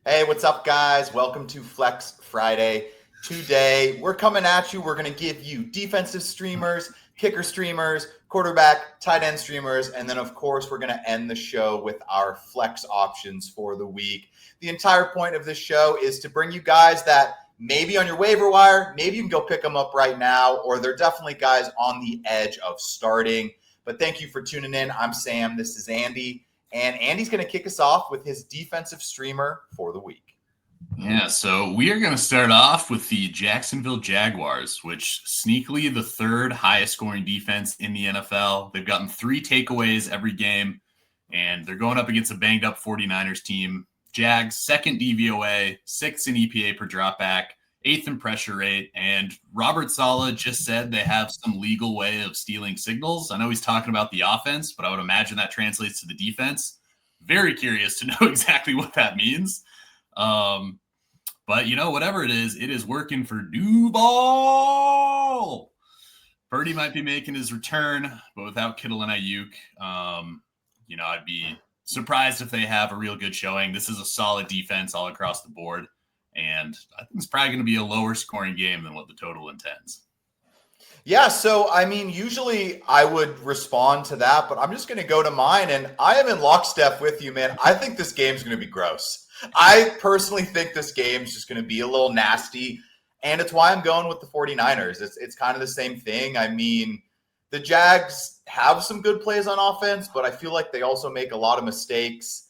Hey, what's up, guys? Welcome to Flex Friday. Today, we're coming at you. We're going to give you defensive streamers, kicker streamers, quarterback, tight end streamers, and then, of course, we're going to end the show with our flex options for the week. The entire point of this show is to bring you guys that maybe on your waiver wire, maybe you can go pick them up right now, or they're definitely guys on the edge of starting. But thank you for tuning in. I'm Sam. This is Andy. And Andy's going to kick us off with his defensive streamer for the week. Yeah, so we are going to start off with the Jacksonville Jaguars, which sneakily the third highest scoring defense in the NFL. They've gotten 3 takeaways every game, and they're going up against a banged up 49ers team. Jags, second DVOA, 6th in EPA per dropback, 8th in pressure rate, and Robert Saleh just said they have some legal way of stealing signals. I know he's talking about the offense, but I would imagine that translates to the defense. Very curious to know exactly what that means. But, whatever it is working for Duval. Purdy might be making his return, but without Kittle and Ayuk, I'd be surprised if they have a real good showing. This is a solid defense all across the board. And I think it's probably going to be a lower scoring game than what the total intends. Yeah, so, usually I would respond to that, but I'm just going to go to mine, and I am in lockstep with you, man. I think this game's going to be gross. I personally think this game's just going to be a little nasty, and it's why I'm going with the 49ers. It's kind of the same thing. The Jags have some good plays on offense, but I feel like they also make a lot of mistakes.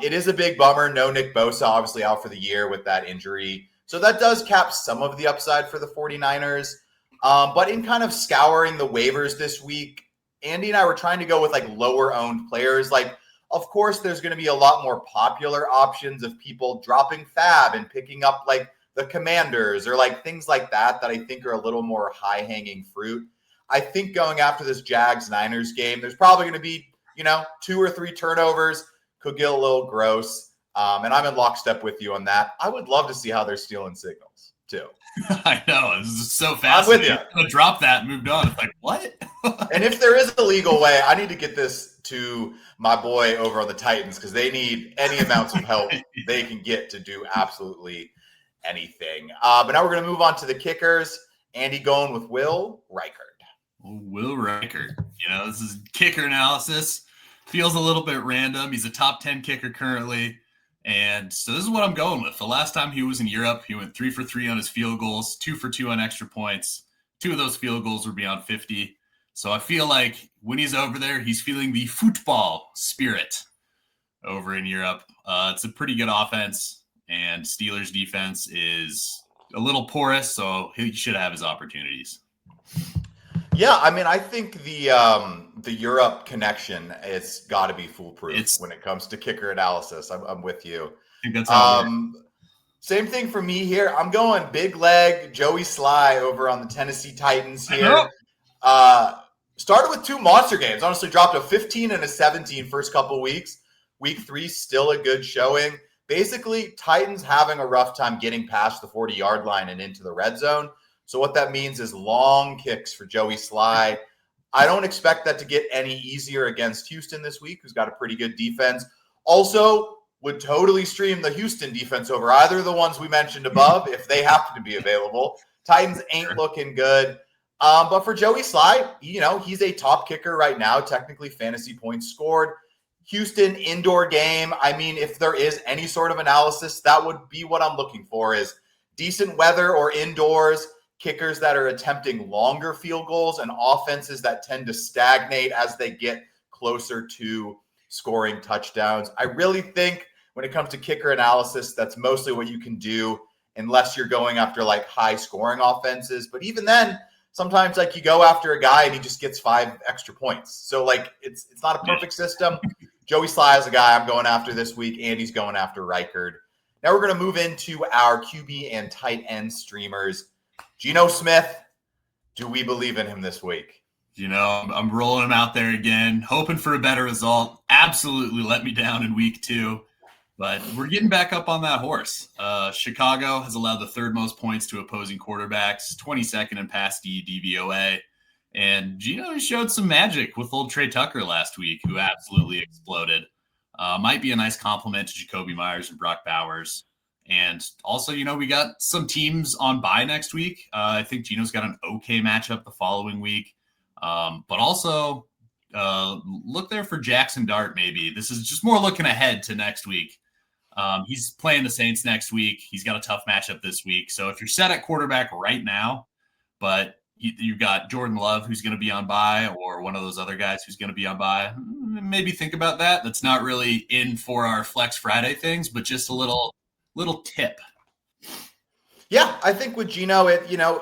It is a big bummer. No Nick Bosa, obviously out for the year with that injury. So that does cap some of the upside for the 49ers. But in kind of scouring the waivers this week, Andy and I were trying to go with like lower owned players. Like, of course, there's going to be a lot more popular options of people dropping Fab and picking up like the Commanders or like things like that I think are a little more high hanging fruit. I think going after this Jags-Niners game, there's probably going to be, 2 or 3 turnovers. Could get a little gross. And I'm in lockstep with you on that. I would love to see how they're stealing signals too. I know. This is so fast. I'm with you. I dropped that and moved on. It's like, what? And if there is a legal way, I need to get this to my boy over on the Titans because they need any amounts of help they can get to do absolutely anything. But now we're going to move on to the kickers. Andy going with Will Reichard. Will Reichard. This is kicker analysis. Feels a little bit random. He's a top 10 kicker currently. And so this is what I'm going with. The last time he was in Europe, he went 3 for 3 on his field goals, 2 for 2 on extra points. 2 of those field goals were beyond 50. So I feel like when he's over there, he's feeling the football spirit over in Europe. It's a pretty good offense, and Steelers defense is a little porous, so he should have his opportunities. Yeah, I think the Europe connection, it's got to be foolproof when it comes to kicker analysis. I'm with you. I think that's how same thing for me here. I'm going big leg Joey Sly over on the Tennessee Titans here. Started with 2 monster games. Honestly, dropped a 15 and a 17 first couple weeks. Week 3, still a good showing. Basically, Titans having a rough time getting past the 40-yard line and into the red zone. So what that means is long kicks for Joey Sly. I don't expect that to get any easier against Houston this week, who's got a pretty good defense. Also, would totally stream the Houston defense over either of the ones we mentioned above if they happen to be available. Titans ain't looking good. But for Joey Sly, he's a top kicker right now, technically fantasy points scored. Houston indoor game. If there is any sort of analysis, that would be what I'm looking for is decent weather or indoors. Kickers that are attempting longer field goals and offenses that tend to stagnate as they get closer to scoring touchdowns. I really think when it comes to kicker analysis, that's mostly what you can do unless you're going after like high scoring offenses. But even then, sometimes like you go after a guy and he just gets 5 extra points. So like it's not a perfect system. Joey Sly is a guy I'm going after this week. Andy's going after Reichard. Now we're going to move into our QB and tight end streamers. Geno Smith, do we believe in him this week? I'm rolling him out there again, hoping for a better result. Absolutely let me down in week 2, but we're getting back up on that horse. Chicago has allowed the 3rd most points to opposing quarterbacks, 22nd in pass D DVOA. And Geno showed some magic with old Trey Tucker last week, who absolutely exploded. Might be a nice compliment to Jacoby Myers and Brock Bowers. And also, we got some teams on bye next week. I think Gino's got an okay matchup the following week. But also look there for Jackson Dart maybe. This is just more looking ahead to next week. He's playing the Saints next week. He's got a tough matchup this week. So if you're set at quarterback right now, but you've got Jordan Love who's going to be on bye, or one of those other guys who's going to be on bye, maybe think about that. That's not really in for our Flex Friday things, but just a little tip. Yeah, I think with Gino,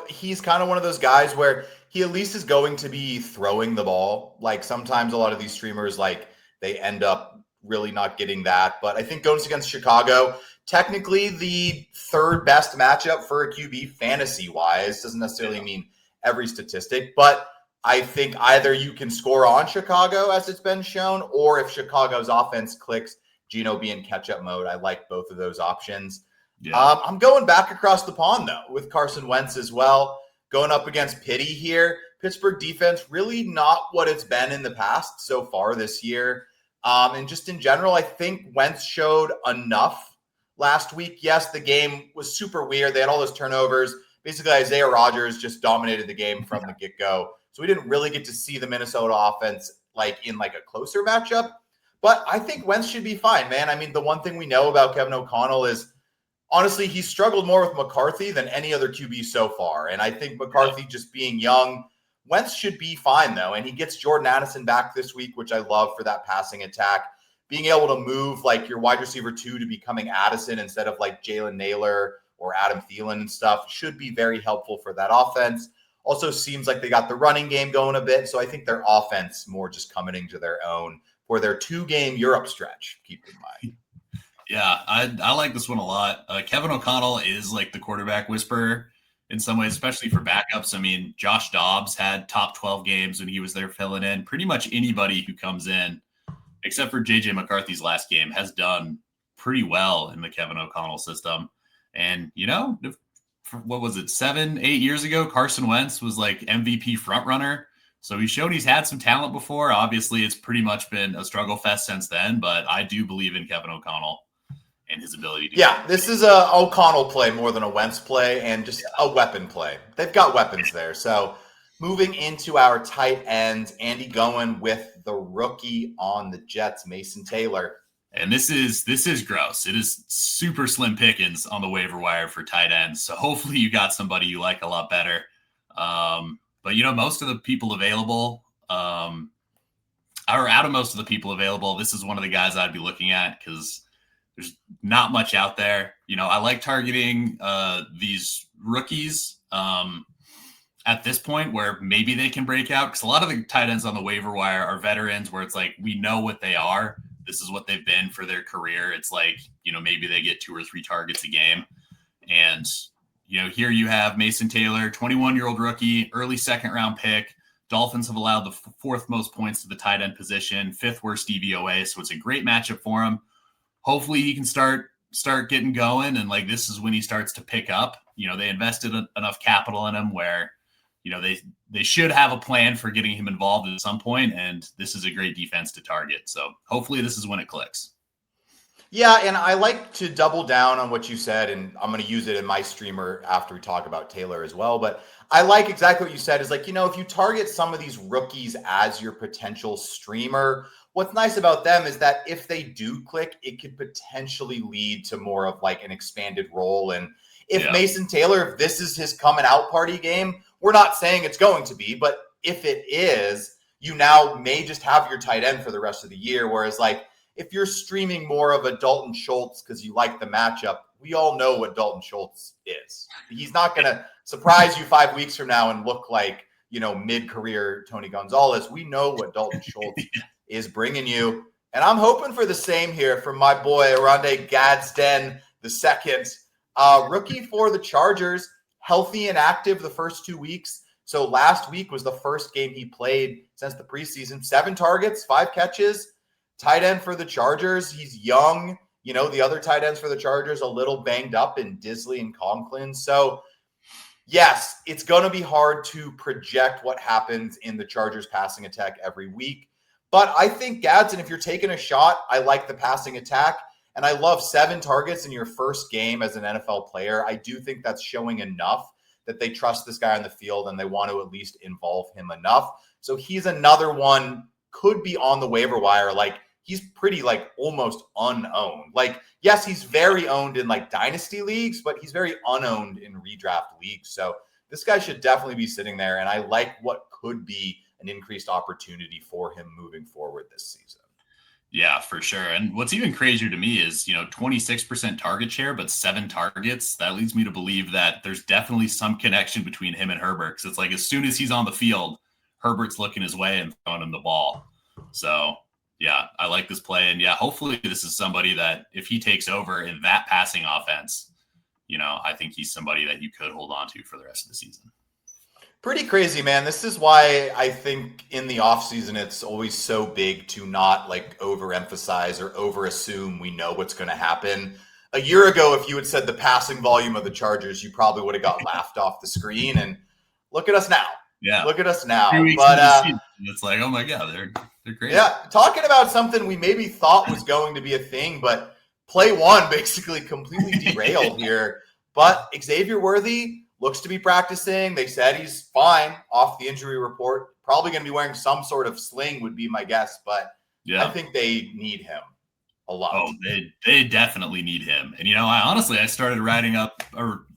he's kind of one of those guys where he at least is going to be throwing the ball. Like sometimes a lot of these streamers, like they end up really not getting that. But I think going against Chicago, technically the third best matchup for a QB fantasy wise. Doesn't necessarily mean every statistic, but I think either you can score on Chicago as it's been shown, or if Chicago's offense clicks, Gino be in catch-up mode. I like both of those options. Yeah. I'm going back across the pond, though, with Carson Wentz as well. Going up against Pitti here. Pittsburgh defense really not what it's been in the past so far this year. And just in general, I think Wentz showed enough last week. Yes, the game was super weird. They had all those turnovers. Basically, Isaiah Rodgers just dominated the game from the get-go. So we didn't really get to see the Minnesota offense in a closer matchup. But I think Wentz should be fine, man. I mean, the one thing we know about Kevin O'Connell is, honestly, he's struggled more with McCarthy than any other QB so far. And I think McCarthy just being young, Wentz should be fine, though. And he gets Jordan Addison back this week, which I love for that passing attack. Being able to move your wide receiver 2 to becoming Addison instead of Jalen Naylor or Adam Thielen and stuff should be very helpful for that offense. Also seems like they got the running game going a bit. So I think their offense more just coming into their own for their 2-game Europe stretch. Keep in mind. Yeah, I like this one a lot. Kevin O'Connell is the quarterback whisperer in some ways, especially for backups. I mean, Josh Dobbs had top 12 games when he was there filling in. Pretty much anybody who comes in, except for J.J. McCarthy's last game, has done pretty well in the Kevin O'Connell system. And, what was it, 7-8 years ago, Carson Wentz was MVP frontrunner. So he's shown he's had some talent before. Obviously, it's pretty much been a struggle fest since then, but I do believe in Kevin O'Connell and his ability to. Yeah, this is a O'Connell play more than a Wentz play, and just a weapon play. They've got weapons there. So moving into our tight ends, Andy going with the rookie on the Jets, Mason Taylor. And this is gross. It is super slim pickings on the waiver wire for tight ends. So hopefully you got somebody you like a lot better. But most of the people available, or out of most of the people available, this is one of the guys I'd be looking at because there's not much out there. I like targeting these rookies at this point where maybe they can break out, because a lot of the tight ends on the waiver wire are veterans where it's we know what they are. This is what they've been for their career. It's maybe they get 2 or 3 targets a game. And, here you have Mason Taylor, 21-year-old rookie, early second-round pick. Dolphins have allowed the 4th most points to the tight end position, 5th worst DVOA. So it's a great matchup for him. Hopefully he can start getting going. And this is when he starts to pick up. They invested enough capital in him where, they should have a plan for getting him involved at some point, and this is a great defense to target. So hopefully this is when it clicks. Yeah, and I like to double down on what you said, and I'm going to use it in my streamer after we talk about Taylor as well. But I like exactly what you said is if you target some of these rookies as your potential streamer, what's nice about them is that if they do click, it could potentially lead to more of an expanded role. And if Mason Taylor, if this is his coming out party game, we're not saying it's going to be, but if it is, you now may just have your tight end for the rest of the year. Whereas if you're streaming more of a Dalton Schultz because you like the matchup, we all know what Dalton Schultz is. He's not going to surprise you 5 weeks from now and look like, mid-career Tony Gonzalez. We know what Dalton Schultz is bringing you. And I'm hoping for the same here from my boy, Oronde Gadsden II. Rookie for the Chargers, healthy and active the first 2 weeks. So last week was the first game he played since the preseason. 7 targets, 5 catches. Tight end for the Chargers. He's young. The other tight ends for the Chargers a little banged up in Disley and Conklin. So, yes, it's going to be hard to project what happens in the Chargers passing attack every week. But I think Gadsden, if you're taking a shot, I like the passing attack. And I love 7 targets in your first game as an NFL player. I do think that's showing enough that they trust this guy on the field and they want to at least involve him enough. So he's another one, could be on the waiver wire. Like, he's pretty like almost unowned. Like, yes, he's very owned in like dynasty leagues, but he's very unowned in redraft leagues. So this guy should definitely be sitting there. And I like what could be an increased opportunity for him moving forward this season. Yeah, for sure. And what's even crazier to me is, 26% target share, but 7 targets. That leads me to believe that there's definitely some connection between him and Herbert. Because it's like as soon as he's on the field, Herbert's looking his way and throwing him the ball. So, yeah, I like this play. And, yeah, hopefully this is somebody that if he takes over in that passing offense, I think he's somebody that you could hold on to for the rest of the season. Pretty crazy, man. This is why I think in the offseason it's always so big to not like overemphasize or overassume we know what's going to happen. A year ago, if you had said the passing volume of the Chargers, you probably would have got laughed off the screen. And look at us now. Yeah. Look at us now. But it's like, oh my God, they're great. Yeah. Talking about something we maybe thought was going to be a thing, but play one basically completely derailed here. But Xavier Worthy looks to be practicing. They said he's fine off the injury report. Probably going to be wearing some sort of sling would be my guess, but I think they need him a lot. Oh, they definitely need him. And, I started writing up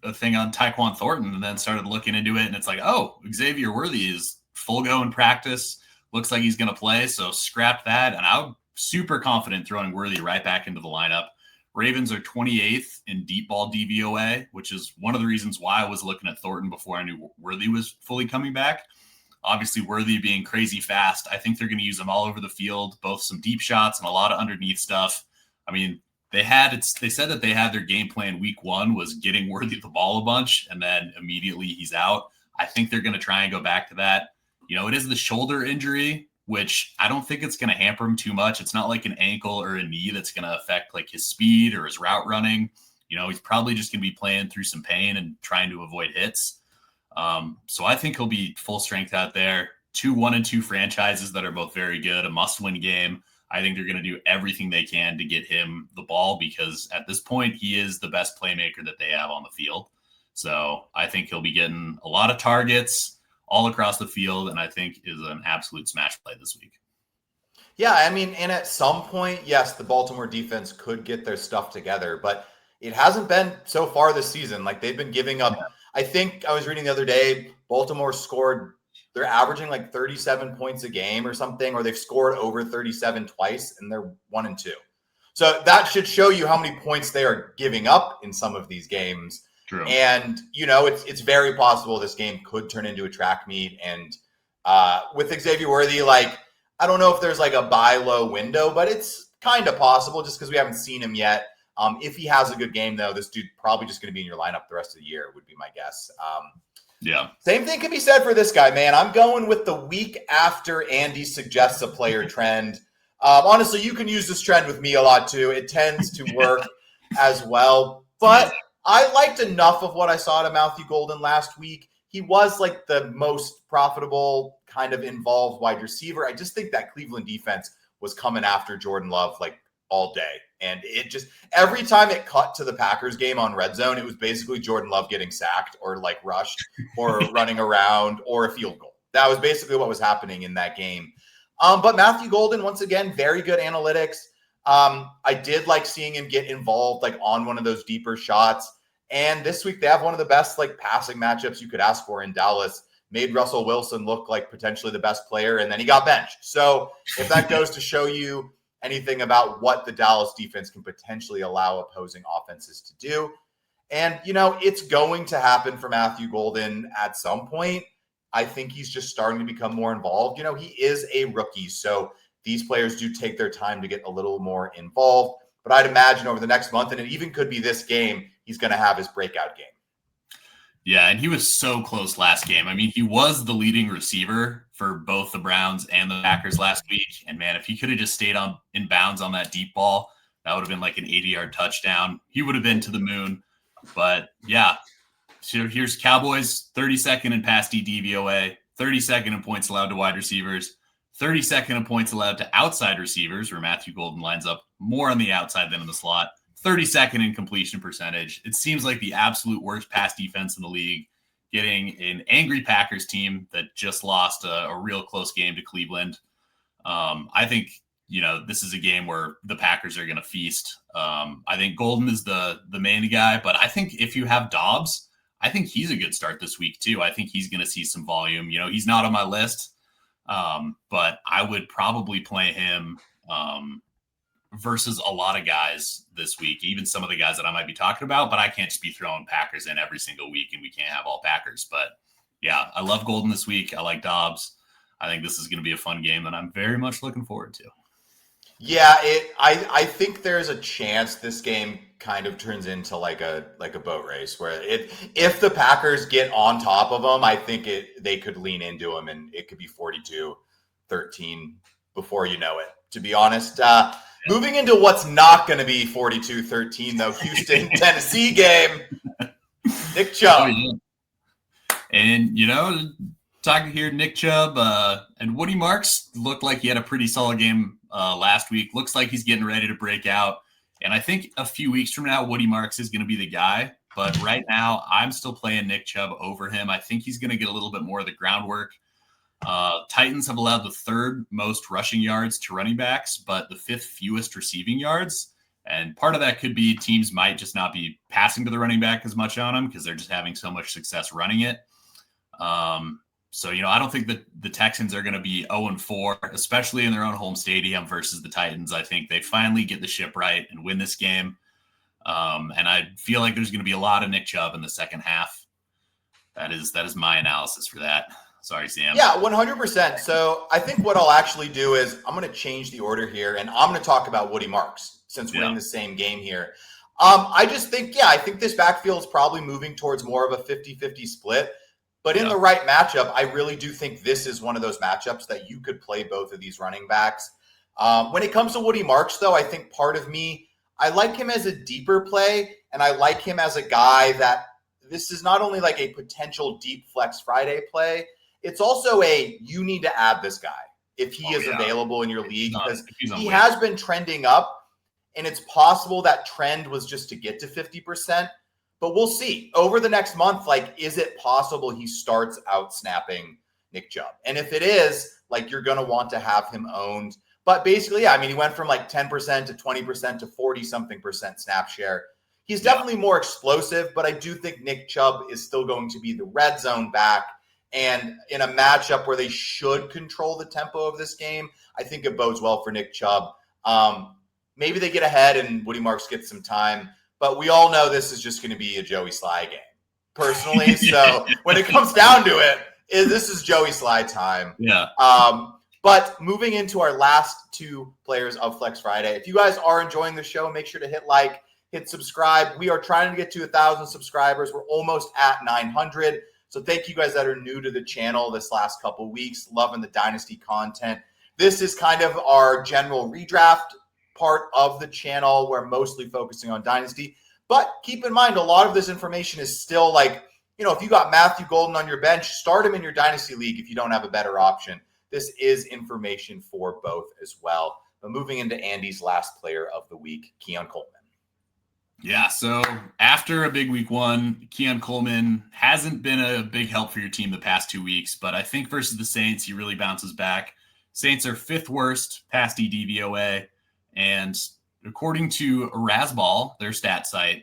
a thing on Tyquan Thornton and then started looking into it. And it's like, oh, Xavier Worthy is full go in practice. Looks like he's going to play. So scrap that. And I'm super confident throwing Worthy right back into the lineup. Ravens are 28th in deep ball DVOA, which is one of the reasons why I was looking at Thornton before I knew Worthy was fully coming back. Obviously, Worthy being crazy fast, I think they're going to use him all over the field, both some deep shots and a lot of underneath stuff. I mean, they said that they had their game plan week 1 was getting Worthy the ball a bunch, and then immediately he's out. I think they're going to try and go back to that. It is the shoulder injury, which I don't think it's going to hamper him too much. It's not like an ankle or a knee that's going to affect like his speed or his route running. He's probably just going to be playing through some pain and trying to avoid hits. So I think he'll be full strength out there. 2 1-2 franchises that are both very good, a must-win game. I think they're going to do everything they can to get him the ball because at this point, he is the best playmaker that they have on the field. So I think he'll be getting a lot of targets all across the field, and I think is an absolute smash play this week. Yeah, I mean, and at some point, yes, the Baltimore defense could get their stuff together, but it hasn't been so far this season. Like, they've been giving up. Yeah. I think I was reading the other day, Baltimore they're averaging like 37 points a game or something, or they've scored over 37 twice, and they're 1-2. So that should show you how many points they are giving up in some of these games. True. And, it's very possible this game could turn into a track meet. And with Xavier Worthy, like, I don't know if there's like a buy low window, but it's kind of possible just because we haven't seen him yet. If he has a good game, though, this dude probably just going to be in your lineup the rest of the year would be my guess. Yeah. Same thing can be said for this guy, man. I'm going with the week after Andy suggests a player trend. Honestly, you can use this trend with me a lot, too. It tends to work as well. But I liked enough of what I saw to Matthew Golden last week. He was like the most profitable kind of involved wide receiver. I just think that Cleveland defense was coming after Jordan Love like all day. And it just, every time it cut to the Packers game on Red Zone, it was basically Jordan Love getting sacked or like rushed or running around or a field goal. That was basically what was happening in that game. But Matthew Golden, once again, very good analytics. I did like seeing him get involved like on one of those deeper shots. And this week they have one of the best like passing matchups you could ask for in Dallas. Made Russell Wilson look like potentially the best player, and then he got benched. So if that goes to show you anything about what the Dallas defense can potentially allow opposing offenses to do. And, it's going to happen for Matthew Golden at some point. I think he's just starting to become more involved. He is a rookie, so these players do take their time to get a little more involved. But I'd imagine over the next month, and it even could be this game, he's going to have his breakout game. Yeah, and he was so close last game. I mean, he was the leading receiver for both the Browns and the Packers last week. And, man, if he could have just stayed in bounds on that deep ball, that would have been like an 80-yard touchdown. He would have been to the moon. But, yeah, so here's Cowboys, 32nd in pass DVOA, 32nd in points allowed to wide receivers, 32nd in points allowed to outside receivers, where Matthew Golden lines up more on the outside than in the slot. 32nd in completion percentage. It seems like the absolute worst pass defense in the league, getting an angry Packers team that just lost a real close game to Cleveland. I think, this is a game where the Packers are going to feast. I think Golden is the main guy, but I think if you have Dobbs, I think he's a good start this week too. I think he's going to see some volume. He's not on my list, but I would probably play him versus a lot of guys this week, even some of the guys that I might be talking about, but I can't just be throwing Packers in every single week and we can't have all Packers. But yeah, I love Golden this week. I like Dobbs. I think this is going to be a fun game that I'm very much looking forward to. Yeah, I think there's a chance this game kind of turns into like a boat race where if the Packers get on top of them, I think they could lean into them and it could be 42-13 before you know it, to be honest. Moving into what's not going to be 42-13 though, Houston Tennessee game. Nick Chubb. Oh, yeah. And talking here, Nick Chubb and Woody Marks looked like he had a pretty solid game last week. Looks like he's getting ready to break out. And I think a few weeks from now, Woody Marks is going to be the guy. But right now, I'm still playing Nick Chubb over him. I think he's going to get a little bit more of the groundwork. Titans have allowed the third most rushing yards to running backs, but the fifth fewest receiving yards. And part of that could be teams might just not be passing to the running back as much on him because they're just having so much success running it. So, I don't think that the Texans are going to be 0-4, especially in their own home stadium versus the Titans. I think they finally get the ship right and win this game. And I feel like there's going to be a lot of Nick Chubb in the second half. That is my analysis for that. Sorry, Sam. Yeah, 100%. So I think what I'll actually do is I'm going to change the order here, and I'm going to talk about Woody Marks since we're in the same game here. I just think, I think this backfield is probably moving towards more of a 50-50 split. But in the right matchup, I really do think this is one of those matchups that you could play both of these running backs. When it comes to Woody Marks, though, I think part of me, I like him as a deeper play, and I like him as a guy that this is not only like a potential deep flex Friday play, it's also you need to add this guy if he is available in your league because he has been trending up, and it's possible that trend was just to get to 50%. But we'll see over the next month, is it possible he starts out snapping Nick Chubb? And if it is, you're going to want to have him owned. But basically, he went from 10% to 20% to 40-something% snap share. He's definitely more explosive, but I do think Nick Chubb is still going to be the red zone back. And in a matchup where they should control the tempo of this game, I think it bodes well for Nick Chubb. Maybe they get ahead and Woody Marks gets some time. But we all know this is just going to be a Joey Sly game, personally. So when it comes down to it, this is Joey Sly time. Yeah. But moving into our last two players of Flex Friday, if you guys are enjoying the show, make sure to hit subscribe. We are trying to get to 1,000 subscribers. We're almost at 900. So thank you guys that are new to the channel this last couple weeks, loving the Dynasty content. This is kind of our general redraft part of the channel. We're mostly focusing on Dynasty, but keep in mind a lot of this information is still if you got Matthew Golden on your bench, start him in your Dynasty league if you don't have a better option. This is information for both as well. But moving into Andy's last player of the week, Keon Coleman. Yeah, so after a big week one, Keon Coleman hasn't been a big help for your team the past 2 weeks, but I think versus the Saints, he really bounces back. Saints are 5th worst past DVOA. And according to Razzball, their stat site,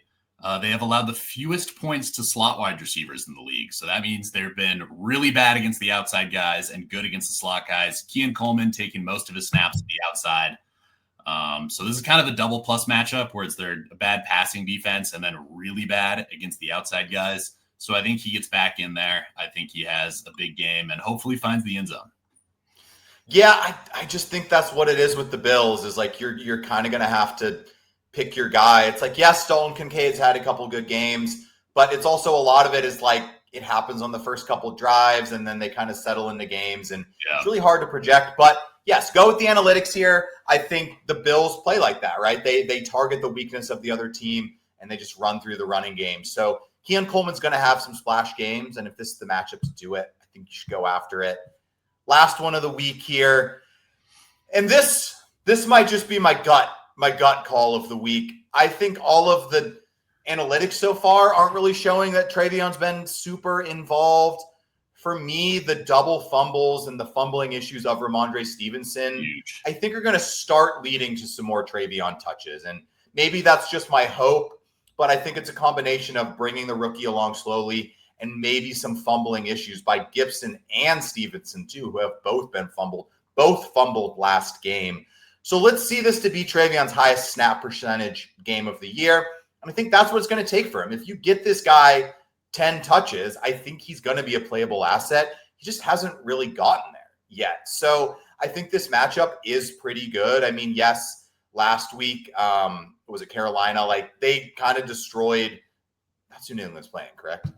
they have allowed the fewest points to slot wide receivers in the league. So that means they've been really bad against the outside guys and good against the slot guys. Keon Coleman taking most of his snaps to the outside. So this is kind of a double plus matchup where it's their bad passing defense and then really bad against the outside guys. So I think he gets back in there. I think he has a big game and hopefully finds the end zone. Yeah, I just think that's what it is with the Bills is you're kind of going to have to pick your guy. It's yes, Dalton Kincaid's had a couple good games, but it's also a lot of it is it happens on the first couple drives and then they kind of settle into games and it's really hard to project. But yes, go with the analytics here. I think the Bills play like that, right? They target the weakness of the other team and they just run through the running game. So Keon Coleman's going to have some splash games, and if this is the matchup to do it, I think you should go after it. Last one of the week here. And this might just be my gut call of the week. I think all of the analytics so far aren't really showing that Trevion's been super involved. For me, the double fumbles and the fumbling issues of Ramondre Stevenson, Huge. I think are going to start leading to some more Trevion touches. And maybe that's just my hope, but I think it's a combination of bringing the rookie along slowly and maybe some fumbling issues by Gibson and Stevenson too, who have both fumbled last game. So let's see this to be Trevion's highest snap percentage game of the year. And I think that's what it's going to take for him. If you get this guy 10 touches, I think he's going to be a playable asset. He just hasn't really gotten there yet. So I think this matchup is pretty good. I mean, yes, last week, was it Carolina? Like they kind of destroyed. That's who New England's playing, correct?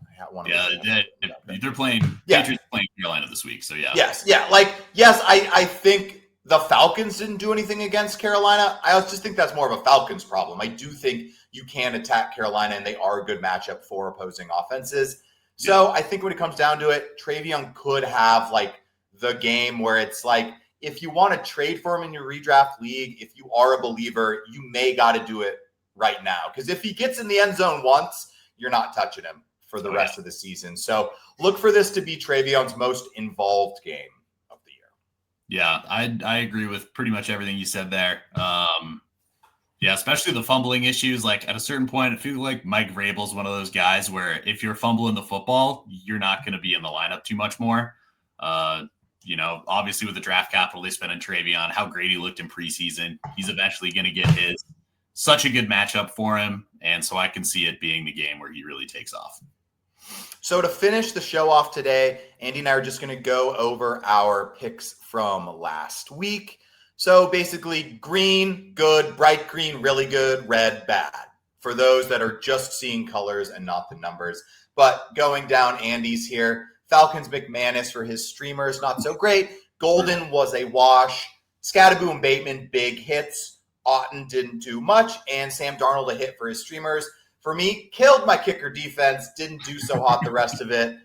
They're playing. Patriots playing Carolina this week. So yeah. Yes. I think the Falcons didn't do anything against Carolina. I just think that's more of a Falcons problem. I do think you can attack Carolina, and they are a good matchup for opposing offenses. So I think when it comes down to it, Trevion could have like the game where it's like, if you want to trade for him in your redraft league, if you are a believer, you may got to do it right now. Because if he gets in the end zone once, you're not touching him for the rest of the season. So look for this to be Trevion's most involved game of the year. Yeah, I agree with pretty much everything you said there. Yeah, especially the fumbling issues. Like at a certain point, I feel like Mike Vrabel's one of those guys where if you're fumbling the football, you're not going to be in the lineup too much more. Obviously with the draft capital they spent on Trevion, how great he looked in preseason, he's eventually going to get his. Such a good matchup for him, and so I can see it being the game where he really takes off. So to finish the show off today, Andy and I are just going to go over our picks from last week. So basically green, good, bright green, really good, red, bad. For those that are just seeing colors and not the numbers. But going down Andy's here, Falcons McManus for his streamers, not so great. Golden was a wash. Scatterboom and Bateman, big hits. Otten didn't do much, and Sam Darnold a hit for his streamers. For me, killed my kicker defense, didn't do so hot the rest of it.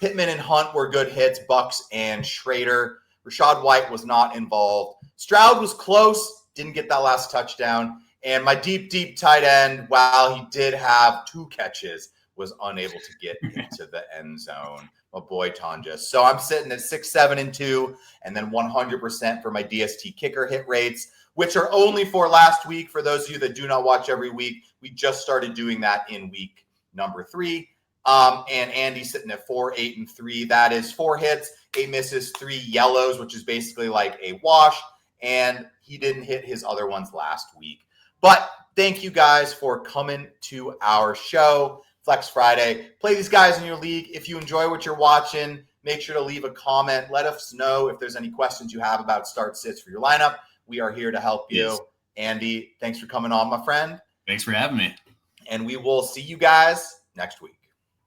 Pittman and Hunt were good hits, Bucks and Schrader. Rashad White was not involved. Stroud was close, didn't get that last touchdown. And my deep tight end, while he did have 2 catches, was unable to get into the end zone. My boy Tonja. So I'm sitting at 6, 7, and 2, and then 100% for my DST kicker hit rates, which are only for last week. For those of you that do not watch every week, we just started doing that in week number 3. And Andy's sitting at 4, 8, and 3. That is 4 hits, 8 misses, 3 yellows, which is basically like a wash. And he didn't hit his other ones last week. But thank you guys for coming to our show, Flex Friday. Play these guys in your league. If you enjoy what you're watching, make sure to leave a comment. Let us know if there's any questions you have about start sits for your lineup. We are here to help you. Yes. Andy, thanks for coming on, my friend. Thanks for having me. And we will see you guys next week.